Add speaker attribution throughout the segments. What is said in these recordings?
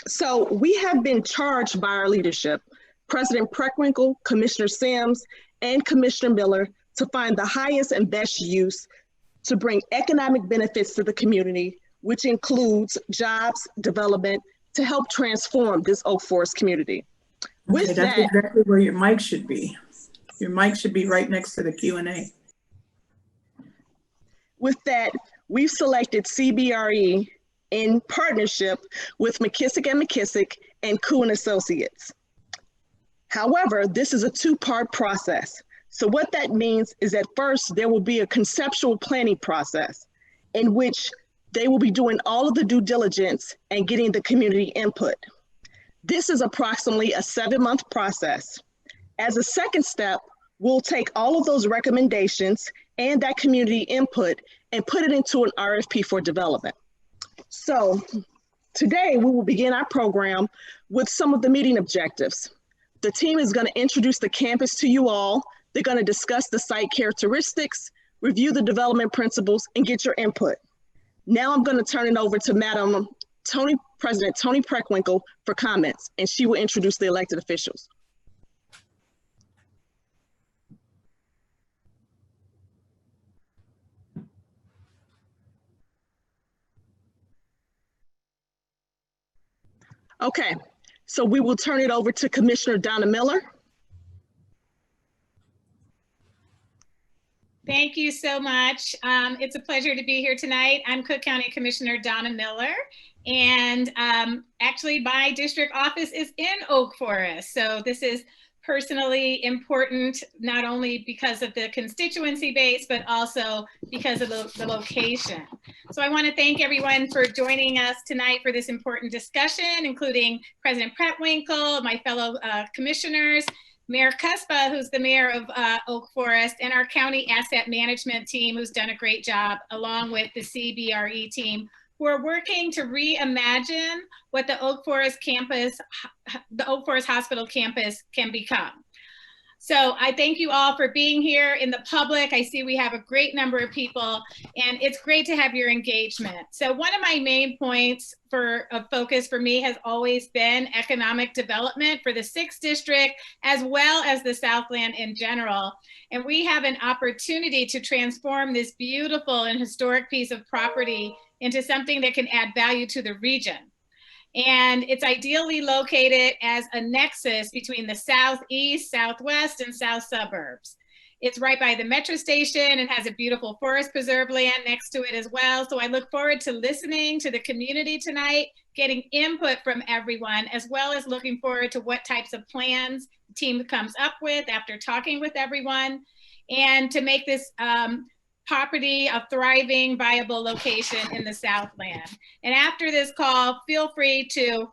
Speaker 1: So we have been charged by our leadership, President Preckwinkle, Commissioner Sims, and Commissioner Miller, to find the highest and best use to bring economic benefits to the community, which includes jobs, development, to help transform this Oak Forest community.
Speaker 2: Okay, that's exactly where your mic should be. Your mic should be right next to the Q&A.
Speaker 1: With that, we've selected CBRE in partnership with McKissick & McKissick and Koo & Associates. However, this is a two-part process. So what that means is that first, there will be a conceptual planning process in which they will be doing all of the due diligence and getting the community input. This is approximately a 7-month process. As a second step, we'll take all of those recommendations and that community input and put it into an RFP for development. So today we will begin our program with some of the meeting objectives. The team is going to introduce the campus to you all. They're going to discuss the site characteristics, review the development principles, and get your input. Now I'm going to turn it over to Madam President Toni Preckwinkle for comments, and she will introduce the elected officials. Okay, so we will turn it over to Commissioner Donna Miller.
Speaker 3: Thank you so much. It's a pleasure to be here tonight. I'm Cook County Commissioner Donna Miller, and actually my district office is in Oak Forest. So this is personally important, not only because of the constituency base, but also because of the location. So I want to thank everyone for joining us tonight for this important discussion, including President Preckwinkle, my fellow commissioners, Mayor Cuspa, who's the mayor of Oak Forest, and our county asset management team, who's done a great job, along with the CBRE team, who are working to reimagine what the Oak Forest campus, the Oak Forest Hospital campus can become. So I thank you all for being here in the public. I see we have a great number of people, and it's great to have your engagement. So one of my main points of focus for me has always been economic development for the 6th district, as well as the Southland in general. And we have an opportunity to transform this beautiful and historic piece of property into something that can add value to the region. And it's ideally located as a nexus between the southeast, southwest, and south suburbs. It's right by the metro station and has a beautiful forest preserve land next to it as well. So I look forward to listening to the community tonight, getting input from everyone, as well as looking forward to what types of plans the team comes up with after talking with everyone, and to make this property a thriving, viable location in the Southland. And after this call, feel free to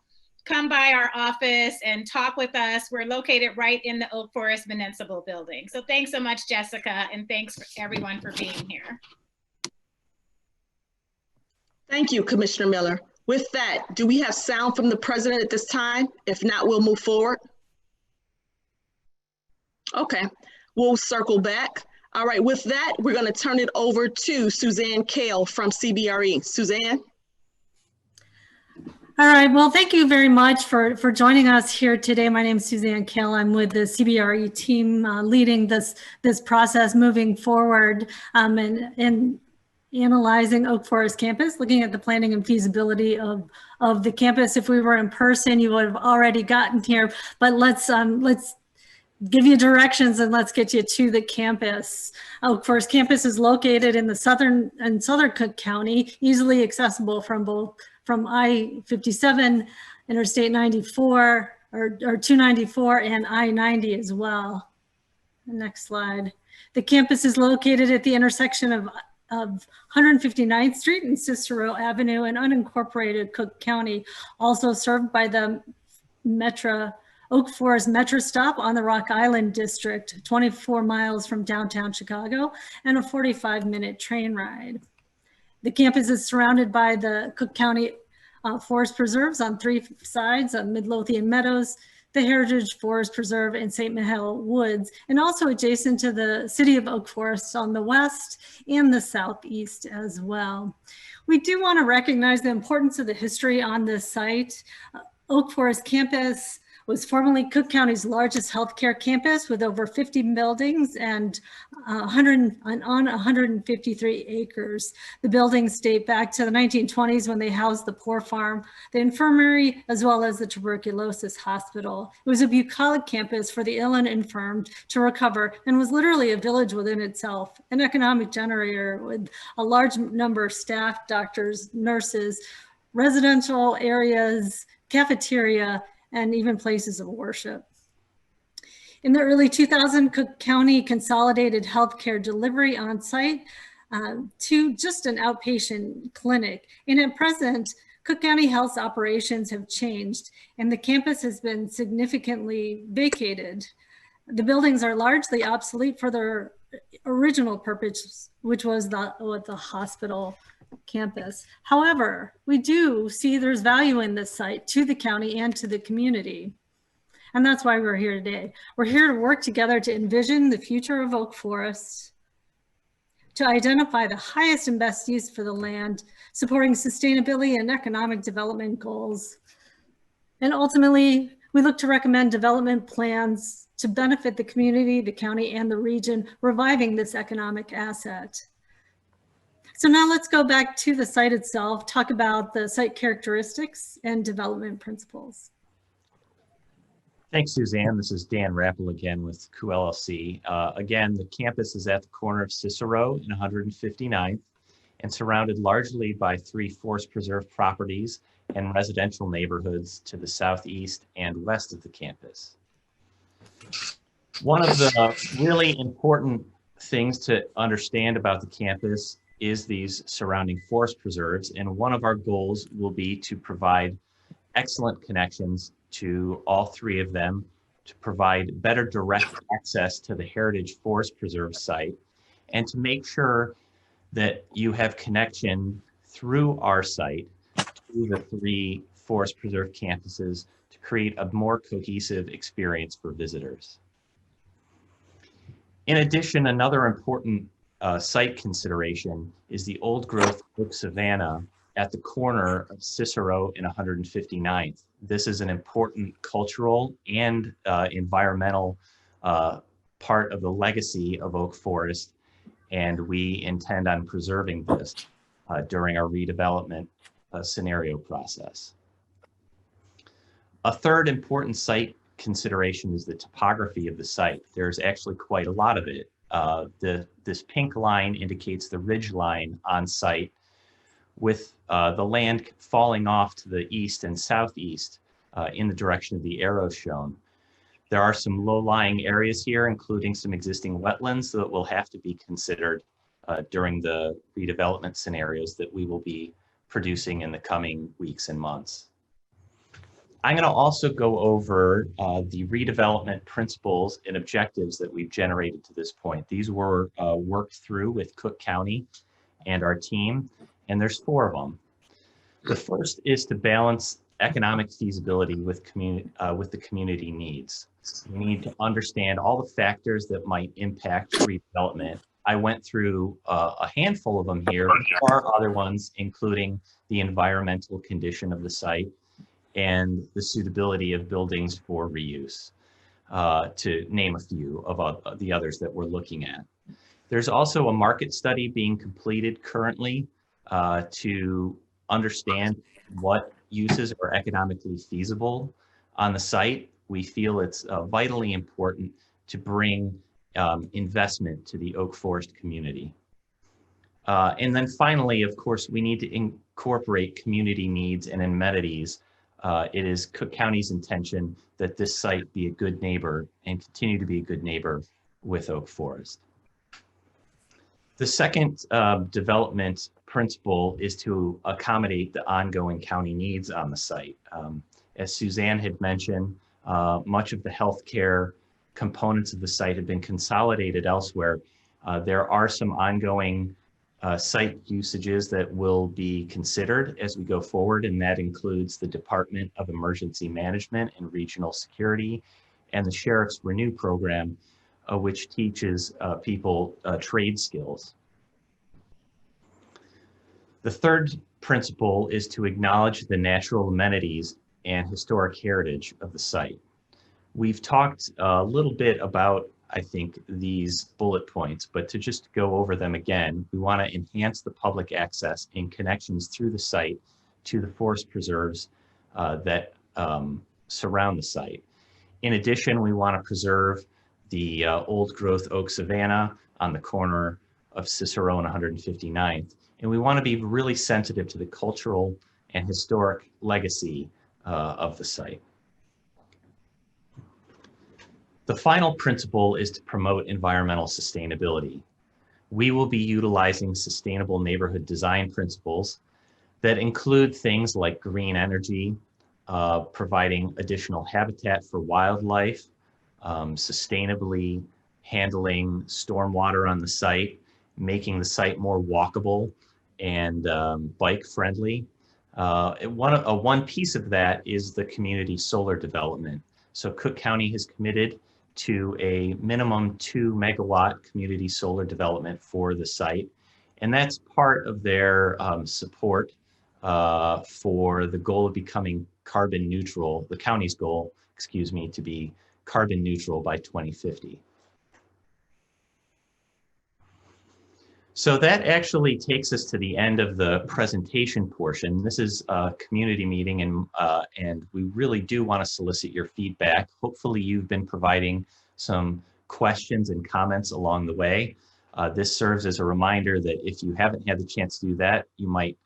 Speaker 3: come by our office and talk with us. We're located right in the Oak Forest Municipal Building. So thanks so much, Jessica, and thanks for everyone for being here.
Speaker 1: Thank you, Commissioner Miller. With that, do we have sound from the president at this time? If not, we'll move forward. Okay, we'll circle back. All right, with that, we're going to turn it over to Suzanne Kale from CBRE. Suzanne?
Speaker 4: All right, well, thank you very much for joining us here today. My name is Suzanne Kale. I'm with the CBRE team leading this process moving forward and analyzing Oak Forest campus, looking at the planning and feasibility of the campus. If we were in person, you would have already gotten here, but let's give you directions and let's get you to the campus. Oak Forest campus is located in the southern Cook County, easily accessible from I-57, Interstate 94, or 294, and I-90 as well. Next slide. The campus is located at the intersection of 159th Street and Cicero Avenue in unincorporated Cook County, also served by the Oak Forest Metro stop on the Rock Island District, 24 miles from downtown Chicago, and a 45-minute train ride. The campus is surrounded by the Cook County Forest Preserves on 3 sides of Midlothian Meadows, the Heritage Forest Preserve, and St. Michael Woods, and also adjacent to the city of Oak Forest on the west and the southeast as well. We do want to recognize the importance of the history on this site. Oak Forest campus was formerly Cook County's largest healthcare campus with over 50 buildings and 153 acres. The buildings date back to the 1920s when they housed the poor farm, the infirmary, as well as the tuberculosis hospital. It was a bucolic campus for the ill and infirm to recover and was literally a village within itself, an economic generator with a large number of staff, doctors, nurses, residential areas, cafeteria, and even places of worship. In the early 2000s, Cook County consolidated healthcare delivery on site to just an outpatient clinic. And at present, Cook County Health's operations have changed and the campus has been significantly vacated. The buildings are largely obsolete for their original purpose, which was the hospital campus. However, we do see there's value in this site to the county and to the community. And that's why we're here today. We're here to work together to envision the future of Oak Forest, to identify the highest and best use for the land, supporting sustainability and economic development goals. And ultimately, we look to recommend development plans to benefit the community, the county, and the region, reviving this economic asset. So now let's go back to the site itself, talk about the site characteristics and development principles.
Speaker 5: Thanks, Suzanne. This is Dan Rappel again with QLLC. Again, the campus is at the corner of Cicero and 159th and surrounded largely by 3 forest preserve properties and residential neighborhoods to the southeast and west of the campus. One of the really important things to understand about the campus is these surrounding forest preserves, and one of our goals will be to provide excellent connections to all 3 of them, to provide better direct access to the Heritage Forest Preserve site, and to make sure that you have connection through our site to the 3 Forest Preserve campuses to create a more cohesive experience for visitors. In addition, another important site consideration is the old growth oak savanna at the corner of Cicero and 159th. This is an important cultural and environmental part of the legacy of Oak Forest, and we intend on preserving this during our redevelopment scenario process. A third important site consideration is the topography of the site. There's actually quite a lot of it. This pink line indicates the ridge line on site, with the land falling off to the east and southeast in the direction of the arrows shown. There are some low-lying areas here, including some existing wetlands that will have to be considered during the redevelopment scenarios that we will be producing in the coming weeks and months. I'm going to also go over the redevelopment principles and objectives that we've generated to this point. These were worked through with Cook County and our team, and there's 4 of them. The first is to balance economic feasibility with the community needs. We need to understand all the factors that might impact redevelopment. I went through a handful of them here, but there are other ones, including the environmental condition of the site and the suitability of buildings for reuse, to name a few of the others that we're looking at. There's also a market study being completed currently to understand what uses are economically feasible on the site. We feel it's vitally important to bring investment to the Oak Forest community. And then finally, of course, we need to incorporate community needs and amenities. It is Cook County's intention that this site be a good neighbor and continue to be a good neighbor with Oak Forest. The second development principle is to accommodate the ongoing county needs on the site. As Suzanne had mentioned, much of the healthcare components of the site have been consolidated elsewhere. There are some ongoing site usages that will be considered as we go forward, and that includes the Department of Emergency Management and Regional Security and the Sheriff's Renew program, which teaches people trade skills. The third principle is to acknowledge the natural amenities and historic heritage of the site. We've talked a little bit about, I think, these bullet points, but to just go over them again, we want to enhance the public access and connections through the site to the forest preserves that surround the site. In addition, we want to preserve the old growth oak savanna on the corner of Cicero and 159th. And we want to be really sensitive to the cultural and historic legacy of the site. The final principle is to promote environmental sustainability. We will be utilizing sustainable neighborhood design principles that include things like green energy, providing additional habitat for wildlife, sustainably handling stormwater on the site, making the site more walkable and bike friendly. One piece of that is the community solar development. So Cook County has committed to a minimum 2 megawatt community solar development for the site. And that's part of their support for the goal of becoming carbon neutral, the county's goal, excuse me, to be carbon neutral by 2050. So that actually takes us to the end of the presentation portion. This is a community meeting, and we really do want to solicit your feedback. Hopefully you've been providing some questions and comments along the way. This serves as a reminder that if you haven't had the chance to do that, you might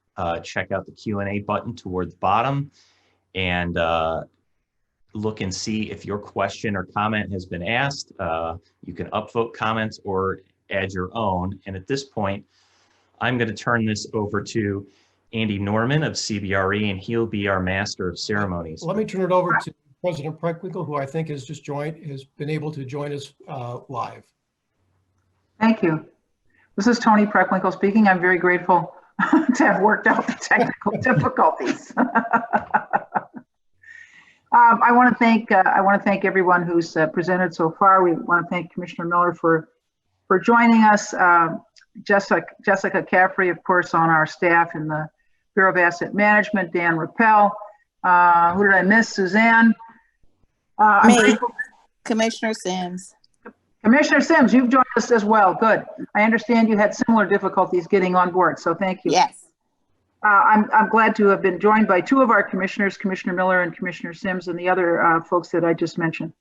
Speaker 5: check out the Q&A button toward the bottom and look and see if your question or comment has been asked. You can upvote comments or add your own. And at this point, I'm going to turn this over to Andy Norman of CBRE, and he'll be our master of ceremonies.
Speaker 6: Let me turn it over to President Preckwinkle, who I think has been able to join us live.
Speaker 2: Thank you. This is Toni Preckwinkle speaking. I'm very grateful to have worked out the technical difficulties. I want to thank everyone who's presented so far. We want to thank Commissioner Miller for joining us. Jessica Caffrey, of course, on our staff in the Bureau of Asset Management, Dan Rappel. Who did I miss? Suzanne.
Speaker 7: Me, Commissioner Sims.
Speaker 2: Commissioner Sims, you've joined us as well. Good. I understand you had similar difficulties getting on board, so thank you.
Speaker 7: Yes.
Speaker 2: I'm glad to have been joined by two of our commissioners, Commissioner Miller and Commissioner Sims, and the other folks that I just mentioned.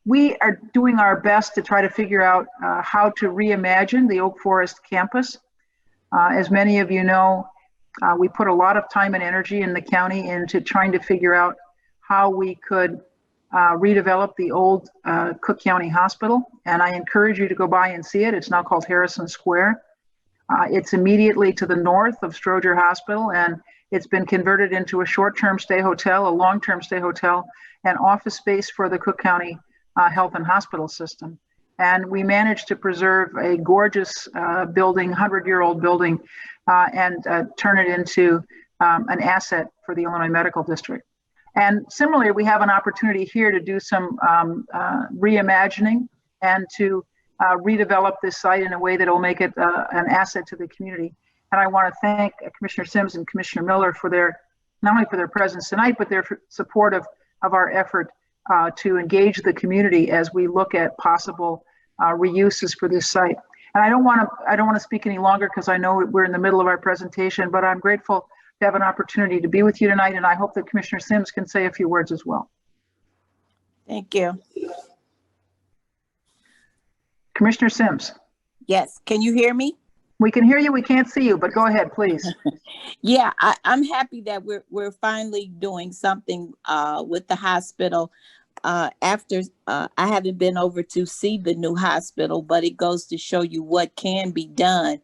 Speaker 2: We are doing our best to try to figure out how to reimagine the Oak Forest campus. As many of you know, we put a lot of time and energy in the county into trying to figure out how we could redevelop the old Cook County Hospital. And I encourage you to go by and see it. It's now called Harrison Square. It's immediately to the north of Stroger Hospital, and it's been converted into a short-term stay hotel, a long-term stay hotel, and office space for the Cook County Health and Hospital System. And we managed to preserve a gorgeous building, 100-year-old building, and turn it into an asset for the Illinois Medical District. And similarly, we have an opportunity here to do some reimagining and to redevelop this site in a way that will make it an asset to the community. And I want to thank Commissioner Sims and Commissioner Miller for not only for their presence tonight, but their support of our effort to engage the community as we look at possible reuses for this site. And I don't want to speak any longer because I know we're in the middle of our presentation, but I'm grateful to have an opportunity to be with you tonight, and I hope that Commissioner Sims can say a few words as well.
Speaker 7: Thank you.
Speaker 2: Commissioner Sims.
Speaker 7: Yes, can you hear me?
Speaker 2: We can hear you, we can't see you, but go ahead, please.
Speaker 7: Yeah, I'm happy that we're finally doing something with the hospital. After I haven't been over to see the new hospital, but it goes to show you what can be done.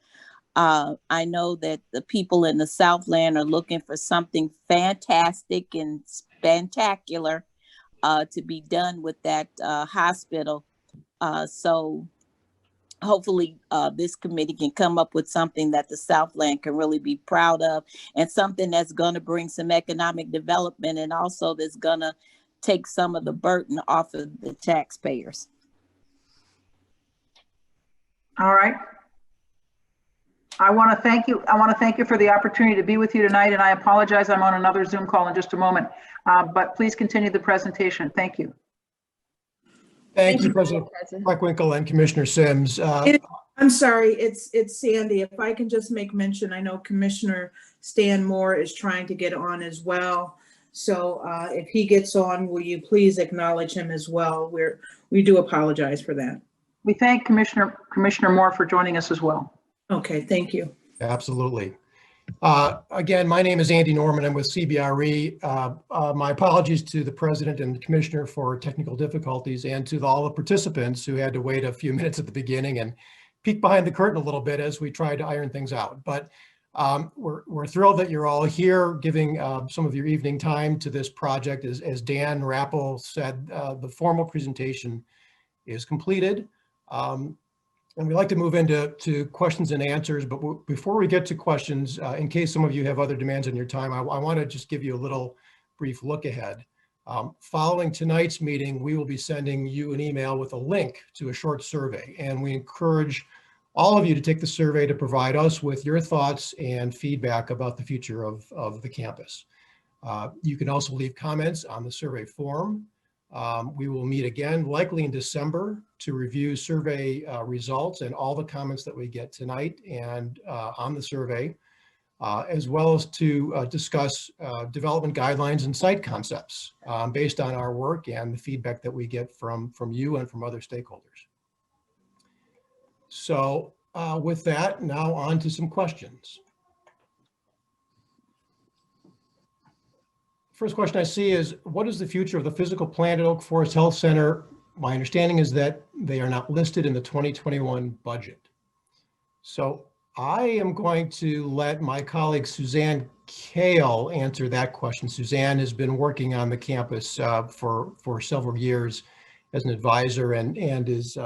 Speaker 7: I know that the people in the Southland are looking for something fantastic and spectacular to be done with that hospital. So hopefully this committee can come up with something that the Southland can really be proud of, and something that's going to bring some economic development, and also that's going to take some of the burden off of the taxpayers.
Speaker 2: All right. I want to thank you. I want to thank you for the opportunity to be with you tonight, and I apologize. I'm on another Zoom call in just a moment, but please continue the presentation. Thank you.
Speaker 6: Thank you, President Preckwinkle and Commissioner Sims.
Speaker 8: I'm sorry, it's Sandy. If I can just make mention, I know Commissioner Stan Moore is trying to get on as well. So if he gets on, will you please acknowledge him as well? We do apologize for that.
Speaker 2: We thank Commissioner Moore for joining us as well.
Speaker 8: Okay, thank you.
Speaker 6: Absolutely. Again, my name is Andy Norman. I'm with CBRE. My apologies to the President and the Commissioner for technical difficulties, and to all the participants who had to wait a few minutes at the beginning and peek behind the curtain a little bit as we tried to iron things out. But we're thrilled that you're all here, giving some of your evening time to this project. As Dan Rappel said, the formal presentation is completed. And we'd like to move into questions and answers, but before we get to questions, in case some of you have other demands on your time, I want to just give you a little brief look ahead. Following tonight's meeting, we will be sending you an email with a link to a short survey, and we encourage all of you to take the survey to provide us with your thoughts and feedback about the future of the campus. You can also leave comments on the survey form. We will meet again, likely in December, to review survey results and all the comments that we get tonight and on the survey, as well as to discuss development guidelines and site concepts based on our work and the feedback that we get from you and from other stakeholders. So with that, now on to some questions. First question I see is, what is the future of the physical plant at Oak Forest Health Center? My understanding is that they are not listed in the 2021 budget. So I am going to let my colleague Suzanne Kale answer that question. Suzanne has been working on the campus for several years as an advisor and is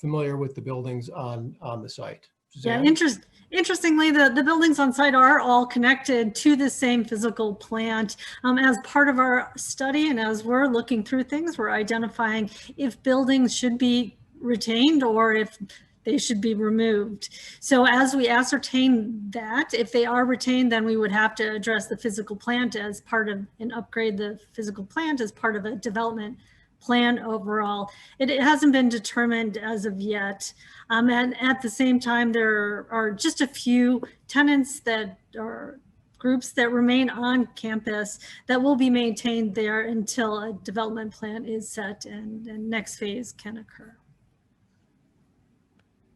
Speaker 6: familiar with the buildings on the site. Suzanne?
Speaker 4: Yeah, interestingly, the buildings on site are all connected to the same physical plant. As part of our study and as we're looking through things, we're identifying if buildings should be retained or if they should be removed. So as we ascertain that, if they are retained, then we would have to address the physical plant as part of and upgrade the physical plant as part of a development plan overall. It hasn't been determined as of yet. And at the same time, there are just a few tenants that are groups that remain on campus that will be maintained there until a development plan is set and next phase can occur.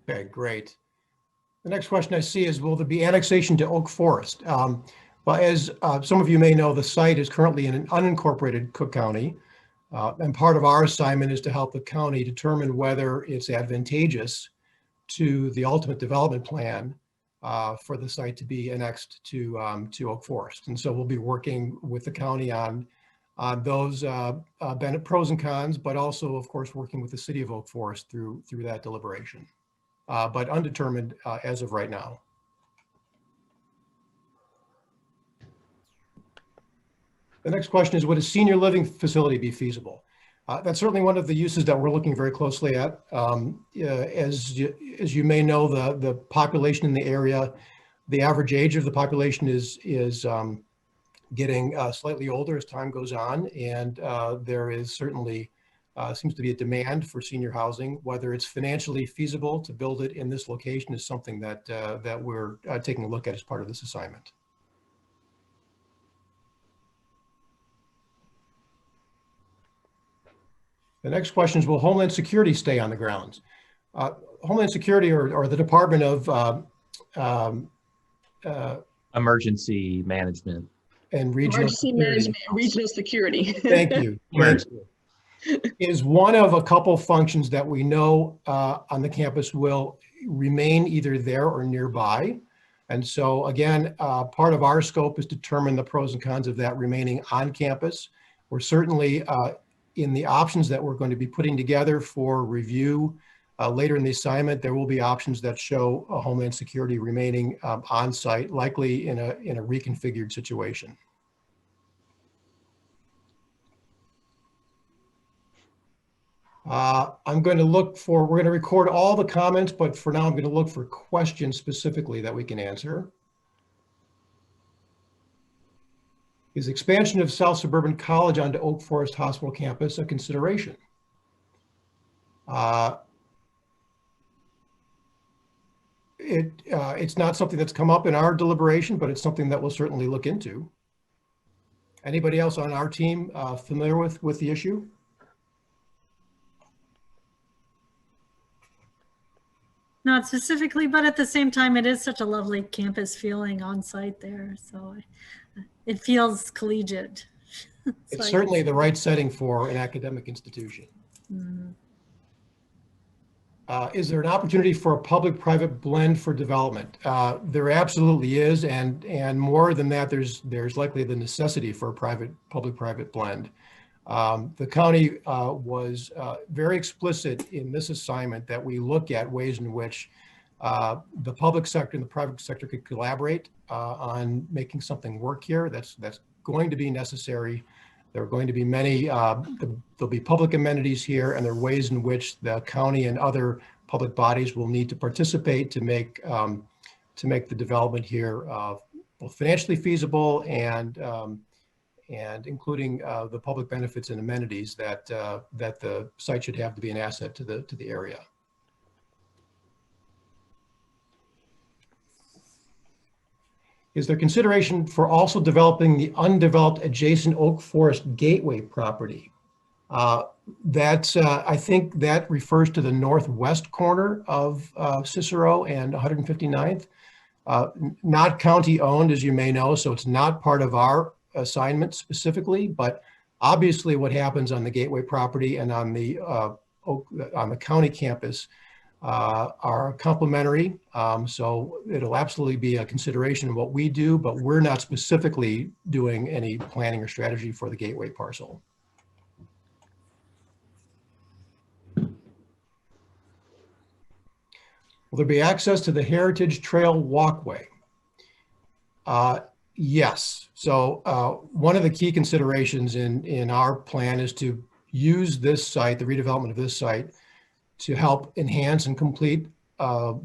Speaker 6: Okay, great. The next question I see is, will there be annexation to Oak Forest? Well, as some of you may know, the site is currently in an unincorporated Cook County. And part of our assignment is to help the county determine whether it's advantageous to the ultimate development plan for the site to be annexed to Oak Forest. And so we'll be working with the county on those pros and cons, but also, of course, working with the city of Oak Forest through that deliberation, but undetermined as of right now. The next question is, would a senior living facility be feasible? That's certainly one of the uses that we're looking very closely at. As you may know, the population in the area, the average age of the population is getting slightly older as time goes on, and there is certainly seems to be a demand for senior housing. Whether it's financially feasible to build it in this location is something that that we're taking a look at as part of this assignment. The next question is, will Homeland Security stay on the grounds? Homeland Security or the Department of
Speaker 5: Emergency Management
Speaker 6: and Regional Security.
Speaker 1: Regional Security.
Speaker 6: Thank you. Is one of a couple functions that we know on the campus will remain either there or nearby. And so again, part of our scope is to determine the pros and cons of that remaining on campus. We're certainly in the options that we're going to be putting together for review later in the assignment, there will be options that show Homeland Security remaining on site, likely in a reconfigured situation. I'm going to look for, we're going to record all the comments, but for now I'm going to look for questions specifically that we can answer. Is expansion of South Suburban College onto Oak Forest Hospital campus a consideration? It's not something that's come up in our deliberation, but it's something that we'll certainly look into. Anybody else on our team familiar with the issue?
Speaker 4: Not specifically, but at the same time, it is such a lovely campus feeling on site there. So it feels collegiate.
Speaker 6: It's certainly the right setting for an academic institution.
Speaker 4: Mm-hmm.
Speaker 6: Is there an opportunity for a public-private blend for development? There absolutely is, and more than that, there's likely the necessity for a public-private blend. The county was very explicit in this assignment that we look at ways in which the public sector and the private sector could collaborate on making something work here. That's going to be necessary. There are going to be many, there'll be public amenities here, and there are ways in which the county and other public bodies will need to participate to make the development here both financially feasible and including the public benefits and amenities that the site should have to be an asset to the area. Is there consideration for also developing the undeveloped adjacent Oak Forest Gateway property? I think that refers to the northwest corner of Cicero and 159th. Not county owned, as you may know, so it's not part of our assignment specifically, but obviously what happens on the Gateway property and on the county campus are complementary. So it'll absolutely be a consideration of what we do, but we're not specifically doing any planning or strategy for the Gateway parcel. Will there be access to the Heritage Trail walkway? Yes. So one of the key considerations in our plan is to use this site, the redevelopment of this site, to help enhance and complete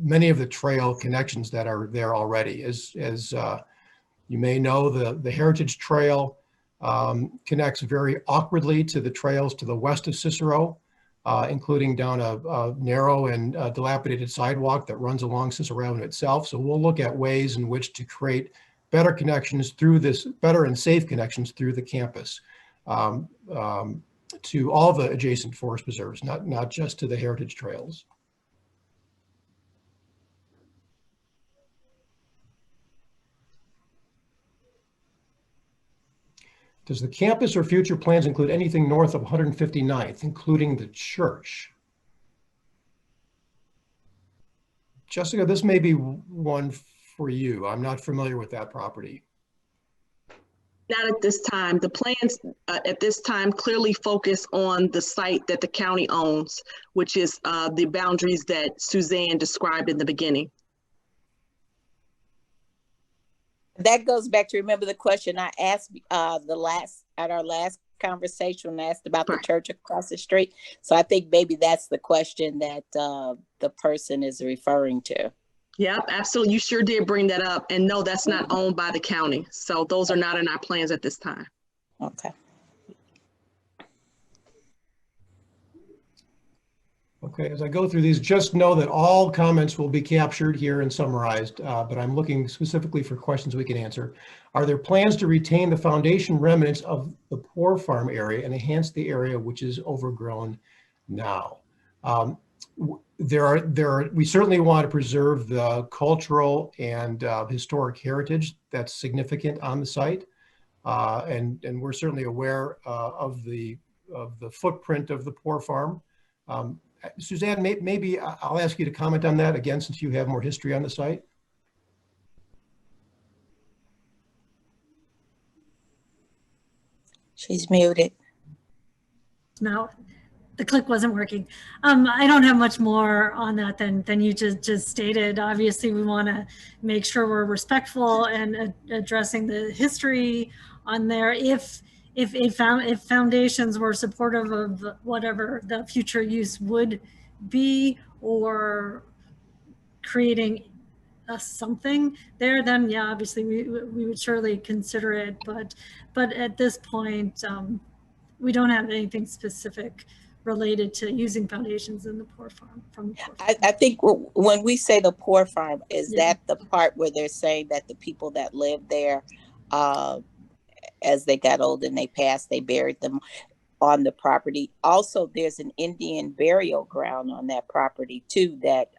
Speaker 6: many of the trail connections that are there already. As you may know, the Heritage Trail connects very awkwardly to the trails to the west of Cicero, including down a narrow and dilapidated sidewalk that runs along Cicero itself. So we'll look at ways in which to create better connections through this, better and safe connections through the campus to all the adjacent forest preserves, not just to the heritage trails. Does the campus or future plans include anything north of 159th, including the church? Jessica, this may be one for you. I'm not familiar with that property.
Speaker 1: Not at this time. The plans at this time clearly focus on the site that the county owns, which is the boundaries that Suzanne described in the beginning.
Speaker 7: That goes back to, remember the question I asked at our last conversation when I asked about the church across the street. So I think maybe that's the question that the person is referring to.
Speaker 1: Yep, absolutely. You sure did bring that up. And no, that's not owned by the county. So those are not in our plans at this time.
Speaker 7: Okay.
Speaker 6: Okay, as I go through these, just know that all comments will be captured here and summarized, but I'm looking specifically for questions we can answer. Are there plans to retain the foundation remnants of the poor farm area and enhance the area which is overgrown now? We certainly want to preserve the cultural and historic heritage that's significant on the site, and we're certainly aware of the footprint of the poor farm. Suzanne, maybe I'll ask you to comment on that again, since you have more history on the site.
Speaker 7: She's muted.
Speaker 4: No, the click wasn't working. I don't have much more on that than you just stated. Obviously, we want to make sure we're respectful and addressing the history on there. If if foundations were supportive of whatever the future use would be, or creating something there, then yeah, obviously we would surely consider it. But at this point, we don't have anything specific related to using foundations in the poor farm.
Speaker 7: I think when we say the poor farm, is
Speaker 4: Yeah.
Speaker 7: that the part where they're saying that the people that lived there, as they got old and they passed, they buried them on the property. Also, there's an Indian burial ground on that property too, that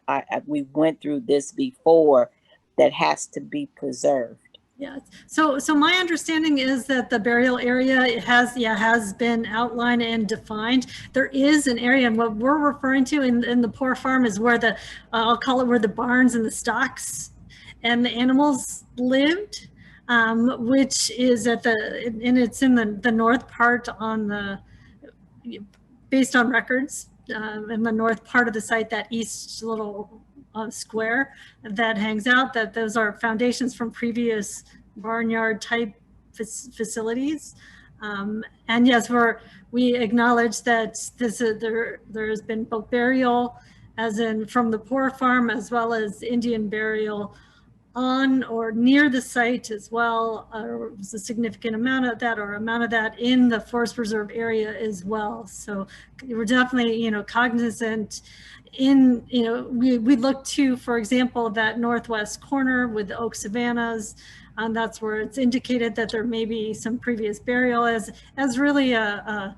Speaker 7: we went through this before, that has to be preserved.
Speaker 4: Yeah. So my understanding is that the burial area has been outlined and defined. There is an area, and what we're referring to in the poor farm is where the I'll call it where the barns and the stocks and the animals lived, which is it's in the north part on the, based on records, in the north part of the site, that east little square that hangs out, that those are foundations from previous barnyard type facilities. And yes, we acknowledge that there has been both burial, as in from the poor farm, as well as Indian burial on or near the site as well. Or was a significant amount of that in the forest preserve area as well. So we're definitely, cognizant. We look to, for example, that northwest corner with the oak savannas, and that's where it's indicated that there may be some previous burial as really a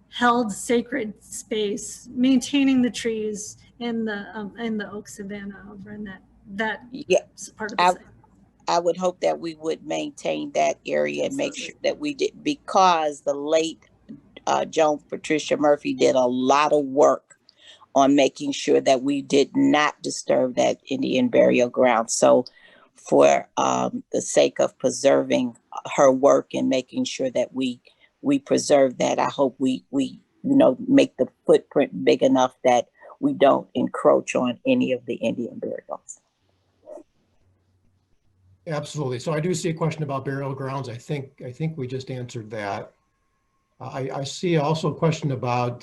Speaker 4: held sacred space, maintaining the trees in the oak savanna over in that part of the site.
Speaker 7: I would hope that we would maintain that area and make sure that we did, because the late Joan Patricia Murphy did a lot of work on making sure that we did not disturb that Indian burial ground. So for the sake of preserving her work and making sure that we preserve that, I hope we make the footprint big enough that we don't encroach on any of the Indian burials.
Speaker 6: Absolutely. So I do see a question about burial grounds. I think we just answered that. I see also a question about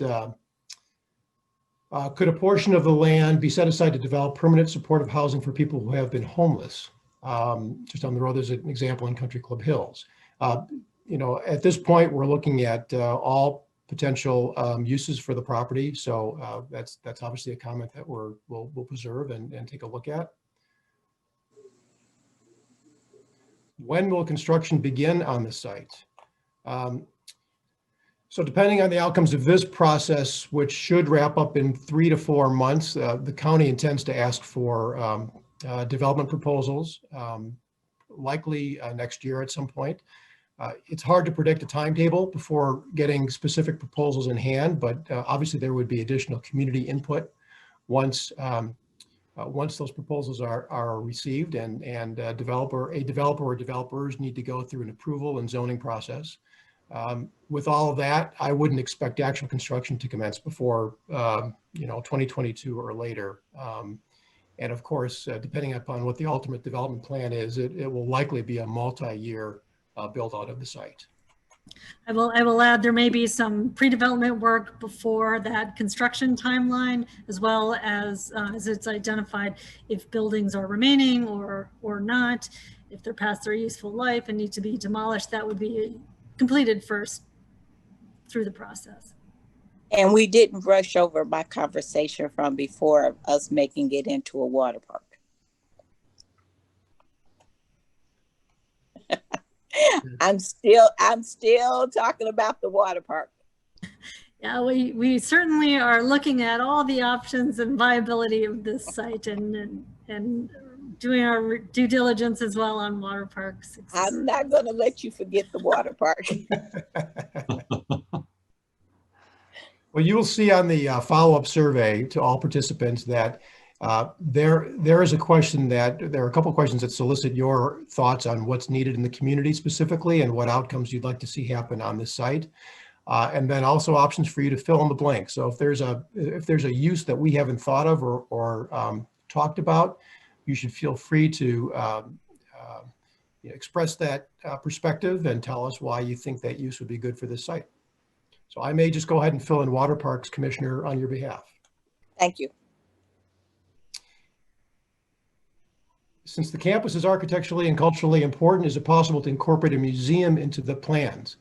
Speaker 6: could a portion of the land be set aside to develop permanent supportive housing for people who have been homeless? Just on the road, there's an example in Country Club Hills. At this point, we're looking at all potential uses for the property. So that's obviously a comment that we'll preserve and take a look at. When will construction begin on the site? So depending on the outcomes of this process, which should wrap up in 3 to 4 months, the county intends to ask for development proposals, likely next year at some point. It's hard to predict a timetable before getting specific proposals in hand, but obviously there would be additional community input once those proposals are received, and a developer or developers need to go through an approval and zoning process. With all of that, I wouldn't expect actual construction to commence before 2022 or later. And of course, depending upon what the ultimate development plan is, it will likely be a multi-year build out of the site.
Speaker 4: I will add, there may be some pre-development work before that construction timeline, as well as it's identified if buildings are remaining or not, if they're past their useful life and need to be demolished. That would be completed first through the process.
Speaker 7: And we didn't rush over my conversation from before of us making it into a water park. I'm still talking about the water park.
Speaker 4: Yeah, we certainly are looking at all the options and viability of this site and doing our due diligence as well on water parks.
Speaker 7: I'm not going to let you forget the water park.
Speaker 6: Well, you will see on the follow-up survey to all participants that there is a question that there are a couple of questions that solicit your thoughts on what's needed in the community specifically and what outcomes you'd like to see happen on this site. And then also options for you to fill in the blank. So if there's a use that we haven't thought of or talked about, you should feel free to express that perspective and tell us why you think that use would be good for this site. So I may just go ahead and fill in Water Parks Commissioner on your behalf.
Speaker 7: Thank you.
Speaker 6: Since the campus is architecturally and culturally important, is it possible to incorporate a museum into the plans?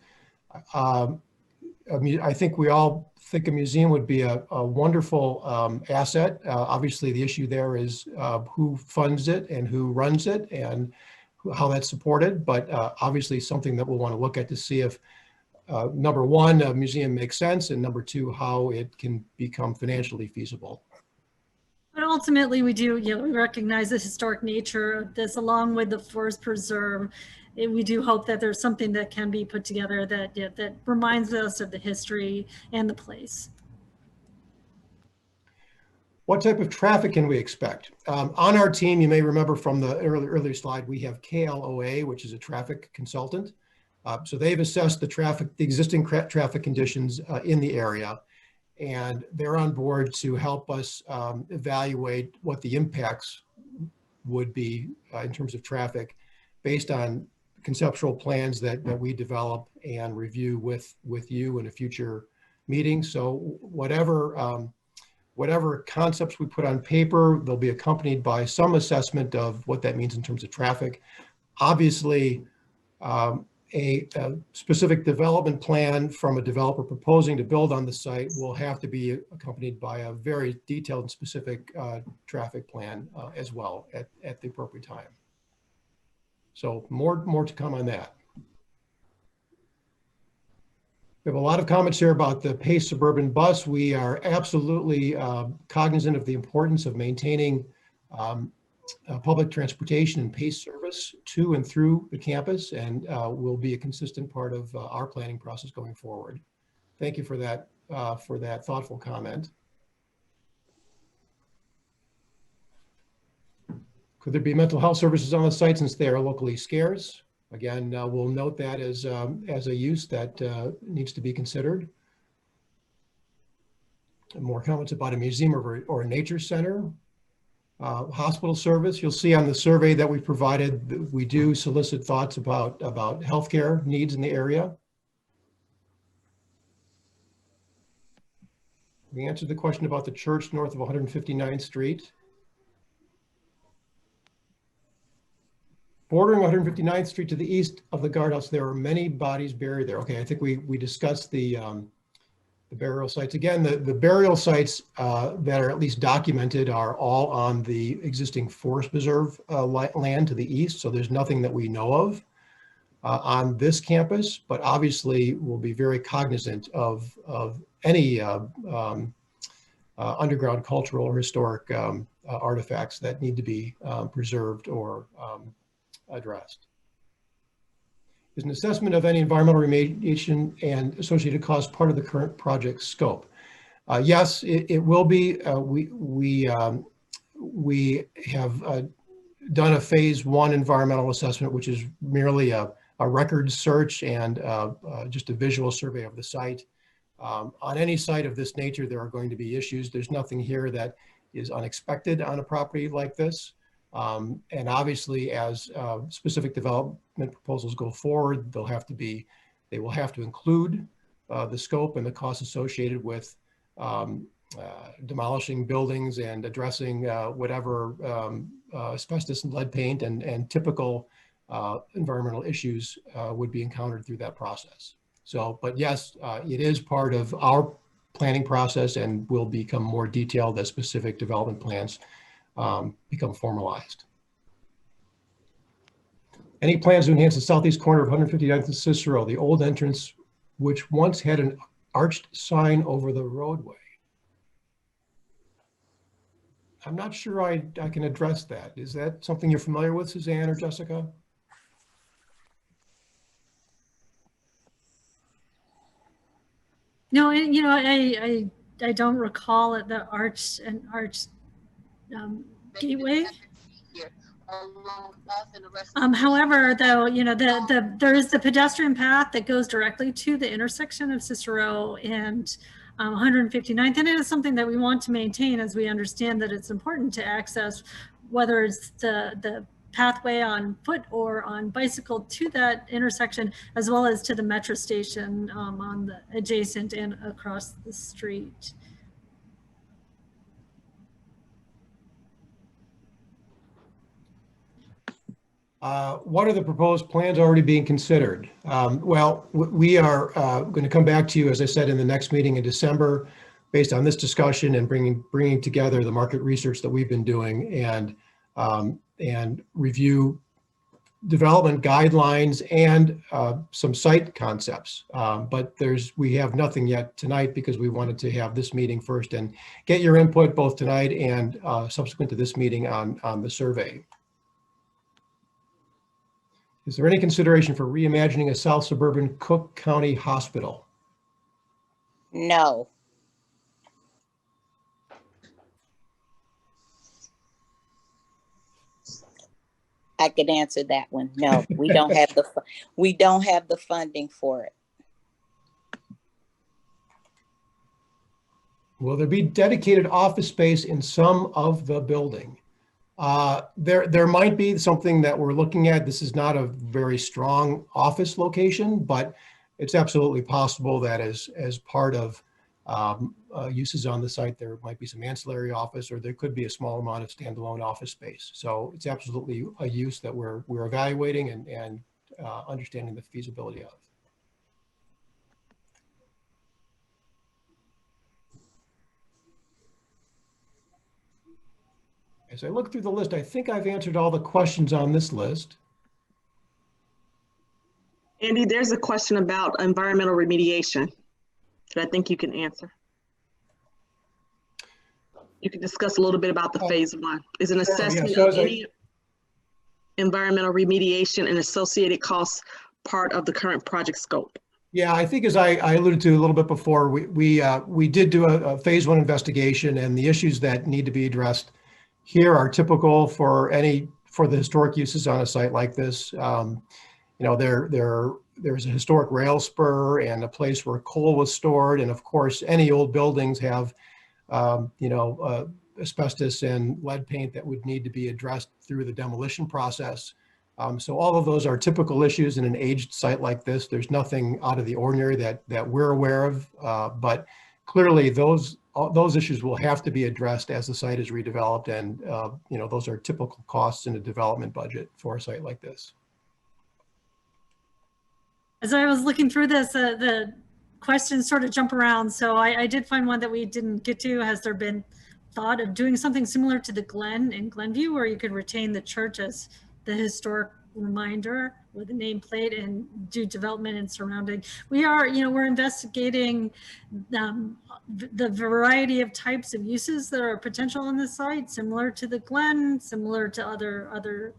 Speaker 6: I think we all think a museum would be a wonderful asset. Obviously, the issue there is who funds it and who runs it and how that's supported. But obviously, something that we'll want to look at to see if, number one, a museum makes sense, and number two, how it can become financially feasible.
Speaker 4: But ultimately, we do, we recognize the historic nature of this, along with the forest preserve. We do hope that there's something that can be put together that that reminds us of the history and the place.
Speaker 6: What type of traffic can we expect? On our team, you may remember from the earlier slide, we have KLOA, which is a traffic consultant. So they've assessed the existing traffic conditions in the area, and they're on board to help us evaluate what the impacts would be in terms of traffic based on conceptual plans that we develop and review with you in a future meeting. So whatever concepts we put on paper, they'll be accompanied by some assessment of what that means in terms of traffic. Obviously, a specific development plan from a developer proposing to build on the site will have to be accompanied by a very detailed and specific traffic plan as well at the appropriate time. So more to come on that. We have a lot of comments here about the PACE suburban bus. We are absolutely cognizant of the importance of maintaining public transportation and PACE service to and through the campus, and will be a consistent part of our planning process going forward. Thank you for that thoughtful comment. Could there be mental health services on the site since they are locally scarce? Again, we'll note that as a use that needs to be considered. And more comments about a museum or a nature center. Hospital service, you'll see on the survey that we provided, we do solicit thoughts about healthcare needs in the area. We answered the question about the church north of 159th Street. Bordering 159th Street to the east of the guardhouse, there are many bodies buried there. Okay, I think we discussed the burial sites. Again, the burial sites that are at least documented are all on the existing forest preserve land to the east. So there's nothing that we know of on this campus, but obviously we'll be very cognizant of any underground cultural or historic artifacts that need to be preserved or addressed. Is an assessment of any environmental remediation and associated costs part of the current project scope? Yes, it will be. We have done a phase 1 environmental assessment, which is merely a record search and just a visual survey of the site. On any site of this nature, there are going to be issues. There's nothing here that is unexpected on a property like this. And obviously, as specific development proposals go forward, they will have to include the scope and the costs associated with demolishing buildings and addressing whatever asbestos and lead paint and typical environmental issues would be encountered through that process. So, but yes, it is part of our planning process and will become more detailed as specific development plans become formalized. Any plans to enhance the southeast corner of 159th and Cicero, the old entrance, which once had an arched sign over the roadway? I'm not sure I can address that. Is that something you're familiar with, Suzanne or Jessica?
Speaker 4: No, you know, I don't recall it, the arch gateway. However, though, you know, there is the pedestrian path that goes directly to the intersection of Cicero and 159th, and it is something that we want to maintain, as we understand that it's important to access, whether it's the pathway on foot or on bicycle to that intersection, as well as to the metro station on the adjacent and across the street.
Speaker 6: What are the proposed plans already being considered? Well, we are going to come back to you, as I said, in the next meeting in December, based on this discussion and bringing together the market research that we've been doing and review development guidelines and some site concepts. But we have nothing yet tonight because we wanted to have this meeting first and get your input both tonight and subsequent to this meeting on the survey. Is there any consideration for reimagining a South Suburban Cook County hospital?
Speaker 7: No. I could answer that one. No, we don't have the funding for it.
Speaker 6: Will there be dedicated office space in some of the building? There might be something that we're looking at. This is not a very strong office location, but it's absolutely possible that as part of uses on the site, there might be some ancillary office, or there could be a small amount of standalone office space. So it's absolutely a use that we're evaluating and understanding the feasibility of. As I look through the list, I think I've answered all the questions on this list.
Speaker 1: Andy, there's a question about environmental remediation that I think you can answer. You can discuss a little bit about the phase one. Is an assessment of any environmental remediation and associated costs part of the current project scope?
Speaker 6: Yeah, I think as I alluded to a little bit before, we did do a phase one investigation, and the issues that need to be addressed here are typical for the historic uses on a site like this. You know, there's a historic rail spur and a place where coal was stored, and of course, any old buildings have you know, asbestos and lead paint that would need to be addressed through the demolition process. So all of those are typical issues in an aged site like this. There's nothing out of the ordinary that we're aware of, but clearly those issues will have to be addressed as the site is redeveloped, and you know, those are typical costs in a development budget for a site like this.
Speaker 4: As I was looking through this, the questions sort of jump around. So I did find one that we didn't get to. Has there been thought of doing something similar to the Glen in Glenview, where you could retain the church as the historic reminder with a nameplate and do development and surrounding? We are, you know, we're investigating the variety of types of uses that are potential on this site, similar to the Glen, similar to other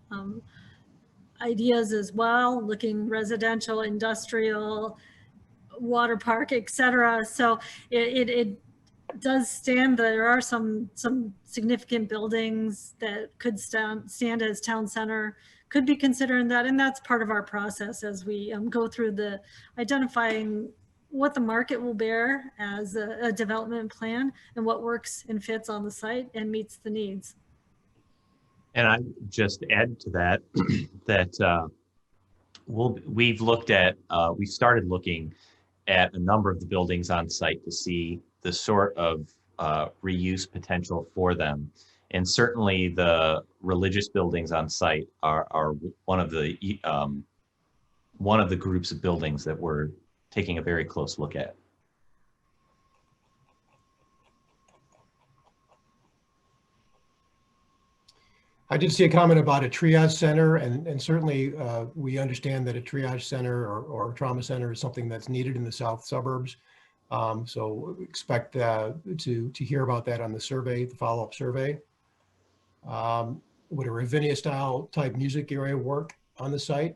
Speaker 4: ideas as well, looking residential, industrial, water park, etc. So it does stand, there are some significant buildings that could stand as town center, could be considering that, and that's part of our process as we go through the identifying what the market will bear as a development plan and what works and fits on the site and meets the needs.
Speaker 5: And I just add to that that we've started looking at a number of the buildings on site to see the sort of reuse potential for them. And certainly the religious buildings on site are one of the groups of buildings that we're taking a very close look at.
Speaker 6: I did see a comment about a triage center, and certainly we understand that a triage center or trauma center is something that's needed in the south suburbs. So expect to hear about that on the survey, the follow-up survey. Would a Ravinia style type music area work on the site?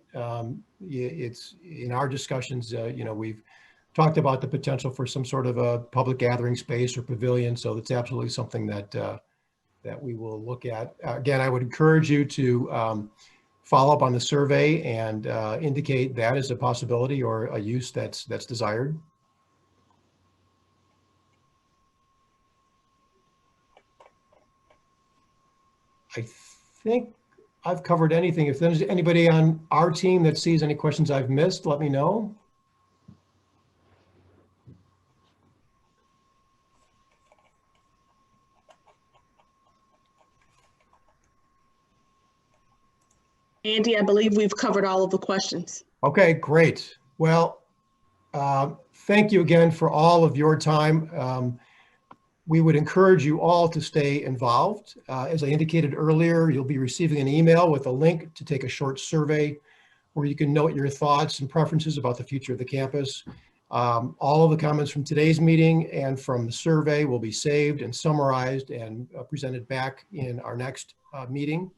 Speaker 6: It's in our discussions, you know, we've talked about the potential for some sort of a public gathering space or pavilion. So that's absolutely something that we will look at. Again, I would encourage you to follow up on the survey and indicate that as a possibility or a use that's desired. I think I've covered anything. If there's anybody on our team that sees any questions I've missed, let me know.
Speaker 1: Andy, I believe we've covered all of the questions.
Speaker 6: Okay, great. Well, thank you again for all of your time. We would encourage you all to stay involved. As I indicated earlier, you'll be receiving an email with a link to take a short survey where you can note your thoughts and preferences about the future of the campus. All of the comments from today's meeting and from the survey will be saved and summarized and presented back in our next meeting.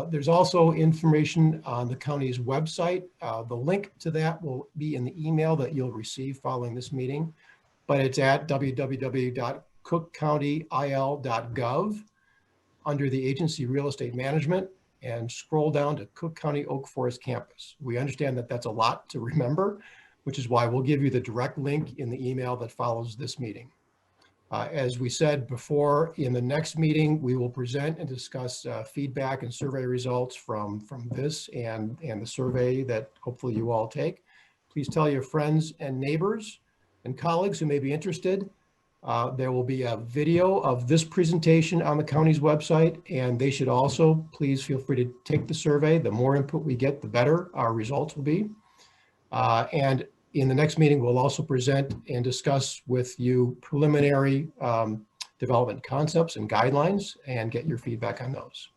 Speaker 6: There's also information on the county's website. The link to that will be in the email that you'll receive following this meeting, but it's at www.cookcountyil.gov under the agency real estate management, and scroll down to Cook County Oak Forest campus. We understand that that's a lot to remember, which is why we'll give you the direct link in the email that follows this meeting. As we said before, in the next meeting, we will present and discuss feedback and survey results from this and the survey that hopefully you all take. Please tell your friends and neighbors and colleagues who may be interested. There will be a video of this presentation on the county's website, and they should also please feel free to take the survey. The more input we get, the better our results will be. And in the next meeting, we'll also present and discuss with you preliminary development concepts and guidelines and get your feedback on those.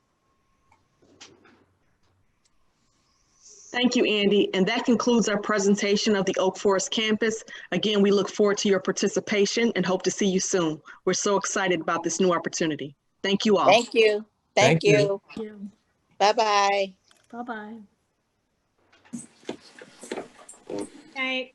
Speaker 1: Thank you, Andy. And that concludes our presentation of the Oak Forest campus. Again, we look forward to your participation and hope to see you soon. We're so excited about this new opportunity. Thank you all.
Speaker 7: Thank you. Thank you.
Speaker 4: Thank you.
Speaker 7: Bye-bye.
Speaker 4: Bye-bye.
Speaker 3: Night.